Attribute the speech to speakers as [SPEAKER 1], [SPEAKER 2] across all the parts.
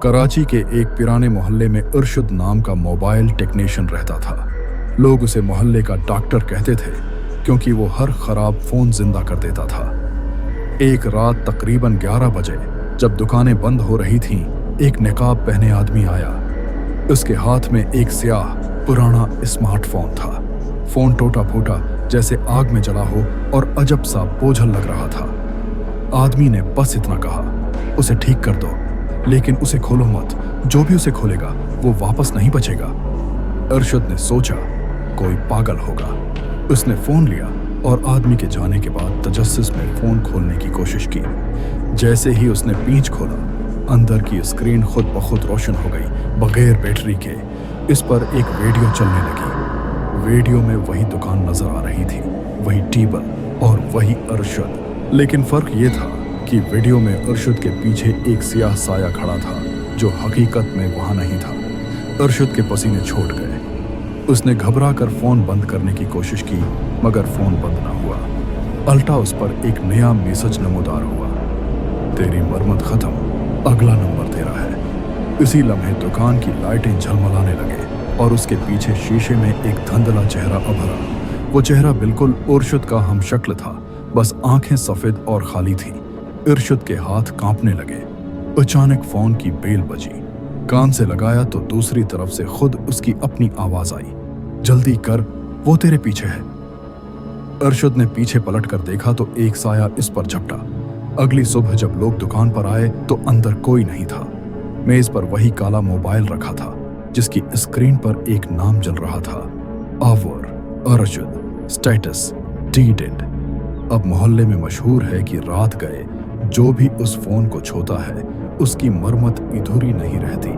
[SPEAKER 1] कराची के एक पुराने मोहल्ले में अरशद नाम का मोबाइल टेक्नीशियन रहता था। लोग उसे मोहल्ले का डॉक्टर कहते थे क्योंकि वो हर खराब फोन जिंदा कर देता था। एक रात तकरीबन 11 बजे जब दुकानें बंद हो रही थीं, एक निकाब पहने आदमी आया। उसके हाथ में एक स्याह पुराना स्मार्टफोन था। फोन टूटा फूटा जैसे आग में जला हो और अजब सा बोझल लग रहा था। आदमी ने बस इतना कहा, उसे ठीक कर दो, लेकिन उसे खोलो मत, जो भी उसे खोलेगा वो वापस नहीं बचेगा। अरशद ने सोचा कोई पागल होगा। उसने फोन लिया और आदमी के जाने के बाद तजस्सुस में फोन खोलने की कोशिश की। जैसे ही उसने पींच खोला, अंदर की स्क्रीन खुद ब खुद रोशन हो गई बगैर बैटरी के। इस पर एक रेडियो चलने लगी। रेडियो में वही दुकान नजर आ रही थी, वही टेबल और वही अरशद। लेकिन फर्क ये था कि वीडियो में अरशद के पीछे एक सियाह साया खड़ा था जो हकीकत में वहां नहीं था। अरशद के पसीने छूट गए। उसने घबरा कर फोन बंद करने की कोशिश की, मगर फोन बंद ना हुआ। अल्टा उस पर एक नया मैसेज नमूदार हुआ, तेरी मरम्मत खत्म, अगला नंबर तेरा है। इसी लम्हे दुकान की लाइटें झलमलाने लगे और उसके पीछे शीशे में एक धंधला चेहरा उभरा। वो चेहरा बिल्कुल अरशद का हमशक्ल था, बस आंखें सफेद और खाली थी। अरशद के हाथ कांपने लगे। अचानक फोन की बेल बजी। कान से लगाया तो दूसरी तरफ से खुद उसकी अपनी आवाज आई, जल्दी कर, वो तेरे पीछे है। अरशद ने पीछे पलट कर देखा तो एक साया इस पर झपटा। अगली सुबह जब लोग दुकान पर आए तो अंदर कोई नहीं था। मेज पर वही काला मोबाइल रखा था जिसकी स्क्रीन पर एक नाम जल रहा था, आवर अरशद, स्टेटस डिलीटेड। अब मोहल्ले में मशहूर है कि रात गए जो भी उस फोन को छूता है उसकी मरम्मत अधूरी नहीं रहती,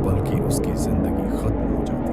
[SPEAKER 1] बल्कि उसकी जिंदगी खत्म हो जाती।